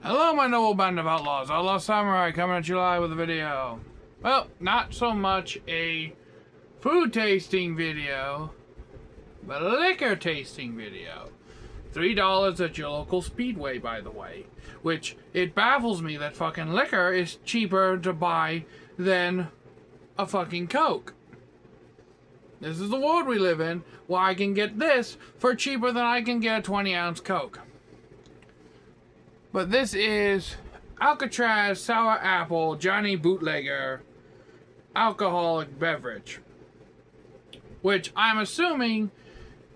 Hello, my noble band of outlaws. Outlaw Samurai coming at you live with a video. Well, not so much a food tasting video, but a liquor tasting video. $3 at your local Speedway, by the way. Which, it baffles me that fucking liquor is cheaper to buy than a fucking Coke. This is the world we live in, where I can get this for cheaper than I can get a 20-ounce Coke. But this is Alcatraz Sour Apple Johnny Bootlegger alcoholic beverage. Which I'm assuming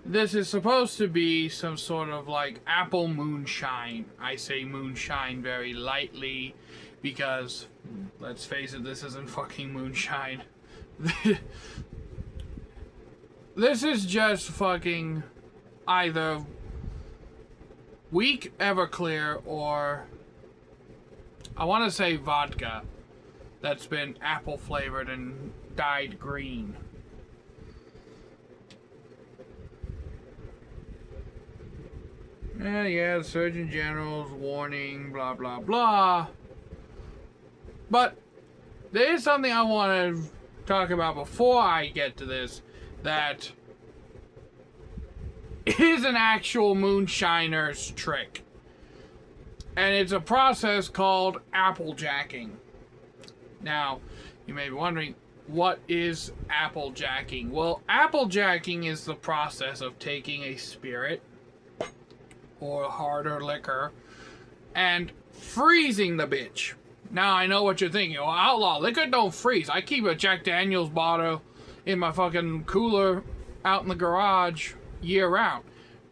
this is supposed to be some sort of like apple moonshine. I say moonshine very lightly because, let's face it, this isn't fucking moonshine. This is just fucking either weak Everclear or I want to say vodka that's been apple flavored and dyed green. And yeah, the Surgeon General's warning, blah blah blah. But there is something I want to talk about before I get to this that is an actual moonshiner's trick. And it's a process called applejacking. Now, you may be wondering, what is applejacking? Well, applejacking is the process of taking a spirit or harder liquor and freezing the bitch. Now, I know what you're thinking. Oh, Outlaw, liquor don't freeze. I keep a Jack Daniels bottle in my fucking cooler out in the garage year round.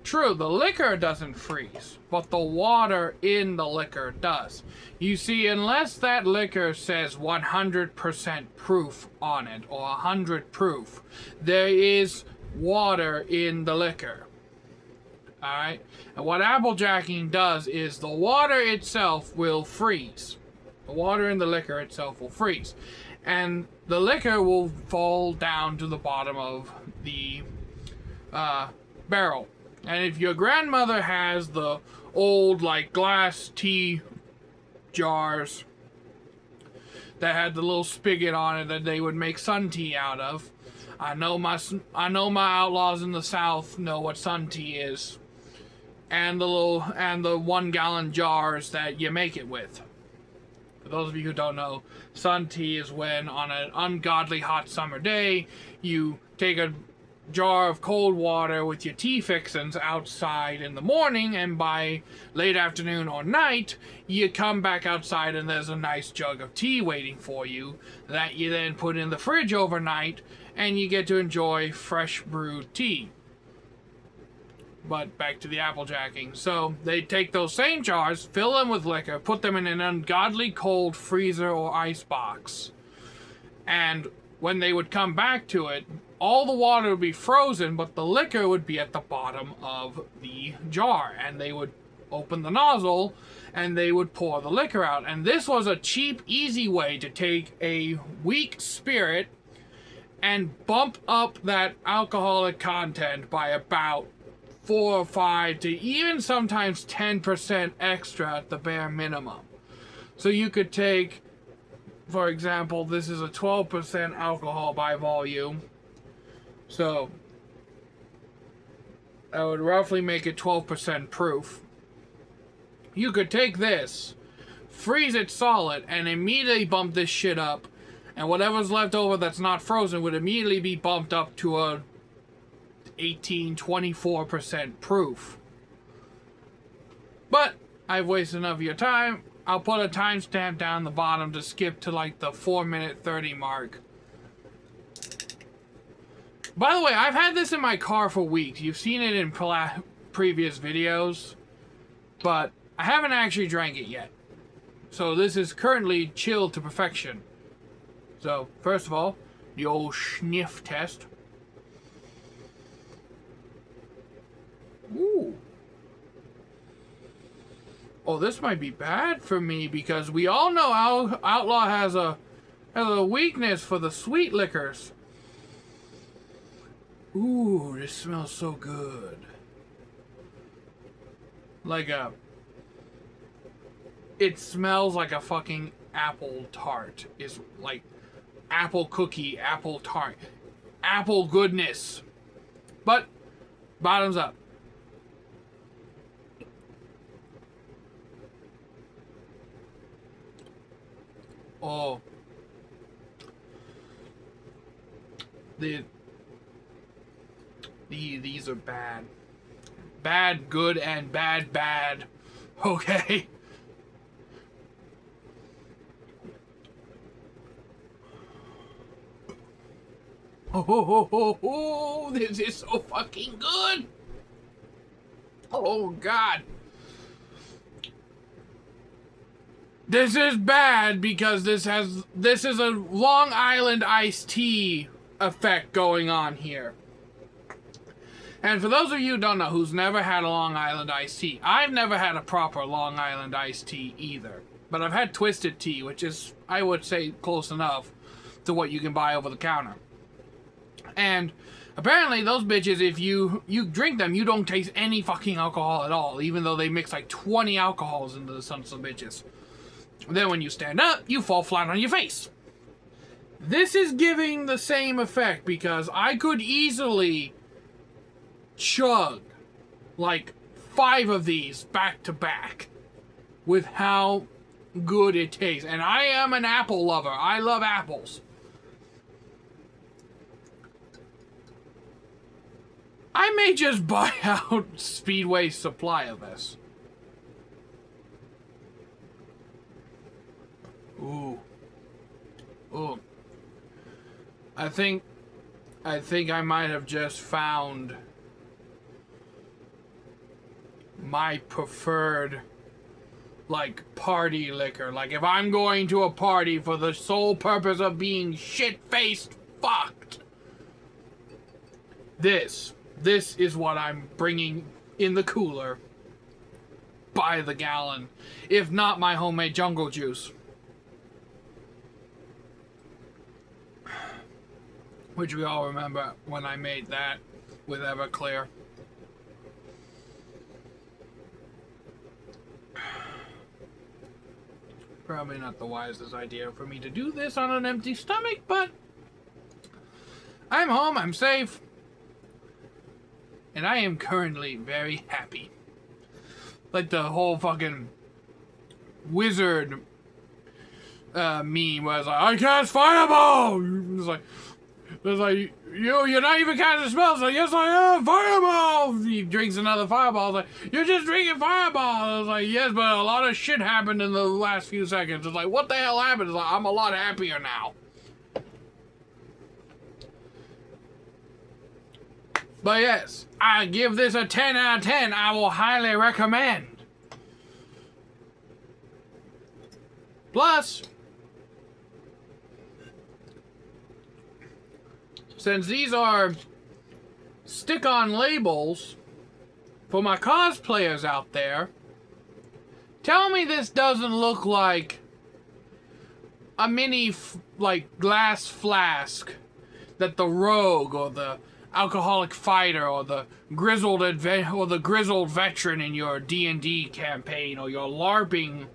True, the liquor doesn't freeze, but the water in the liquor does. You see, unless that liquor says 100% proof on it, or 100 proof, there is water in the liquor. Alright? And what applejacking does is the water itself will freeze. The water in the liquor itself will freeze. And the liquor will fall down to the bottom of the barrel. And if your grandmother has the old like glass tea jars that had the little spigot on it that they would make sun tea out of, I know my outlaws in the South know what sun tea is, and the 1 gallon jars that you make it with. For those of you who don't know, sun tea is when on an ungodly hot summer day you take a jar of cold water with your tea fixins outside in the morning, and by late afternoon or night you come back outside and there's a nice jug of tea waiting for you that you then put in the fridge overnight, and you get to enjoy fresh brewed tea. But back to the applejacking. So they take those same jars, fill them with liquor, put them in an ungodly cold freezer or ice box, and when they would come back to it, all the water would be frozen, but the liquor would be at the bottom of the jar. And they would open the nozzle, and they would pour the liquor out. And this was a cheap, easy way to take a weak spirit and bump up that alcoholic content by about 4 or 5 to even sometimes 10% extra at the bare minimum. So you could take, for example, this is a 12% alcohol by volume. So that would roughly make it 12% proof. You could take this, freeze it solid, and immediately bump this shit up. And whatever's left over that's not frozen would immediately be bumped up to a 18-24% proof. But I've wasted enough of your time. I'll put a timestamp down the bottom to skip to like the 4:30 mark. By the way, I've had this in my car for weeks. You've seen it in previous videos, but I haven't actually drank it yet. So this is currently chilled to perfection. So, first of all, the old sniff test. Ooh. Oh, this might be bad for me because we all know Outlaw has a weakness for the sweet liquors. Ooh, this smells so good. Like a it smells like a fucking apple tart. It's like apple cookie, apple tart, apple goodness. But bottoms up. Oh, these are bad. Bad, good, and bad, bad. Okay. Oh, this is so fucking good. Oh, God. This is bad because this is a Long Island iced tea effect going on here. And for those of you who don't know, who's never had a Long Island iced tea, I've never had a proper Long Island iced tea either. But I've had twisted tea, which is, I would say, close enough to what you can buy over the counter. And apparently those bitches, if you drink them, you don't taste any fucking alcohol at all, even though they mix like 20 alcohols into the sons of bitches. Then when you stand up, you fall flat on your face. This is giving the same effect because I could easily chug like 5 of these back to back with how good it tastes. And I am an apple lover. I love apples. I may just buy out Speedway's supply of this. Ooh. Ooh. I think I might have just found my preferred, like, party liquor. Like, if I'm going to a party for the sole purpose of being shit-faced fucked, this is what I'm bringing in the cooler by the gallon. If not my homemade jungle juice. Which we all remember when I made that with Everclear. Probably not the wisest idea for me to do this on an empty stomach, but I'm home, I'm safe, and I am currently very happy. Like the whole fucking wizard meme was like, I cast fireball! It's like, you're not even casting spells. Like, yes, I am. Fireball. He drinks another fireball. It's like, you're just drinking fireball. I was like, yes, but a lot of shit happened in the last few seconds. It's like, what the hell happened? It's like, I'm a lot happier now. But yes, I give this a 10 out of 10. I will highly recommend. Plus, since these are stick-on labels for my cosplayers out there, tell me this doesn't look like a mini, like, glass flask that the rogue or the alcoholic fighter or the grizzled veteran in your D&D campaign or your LARPing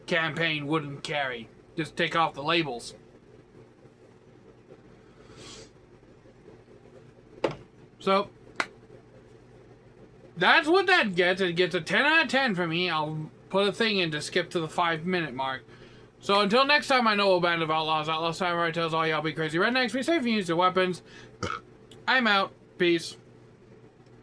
campaign wouldn't carry. Just take off the labels. So, that's what that gets. It gets a 10 out of 10 for me. I'll put a thing in to skip to the 5-minute mark. So until next time, I know a band of outlaws. Outlaw Samurai tells all y'all be crazy rednecks. Be safe and use your weapons. I'm out. Peace.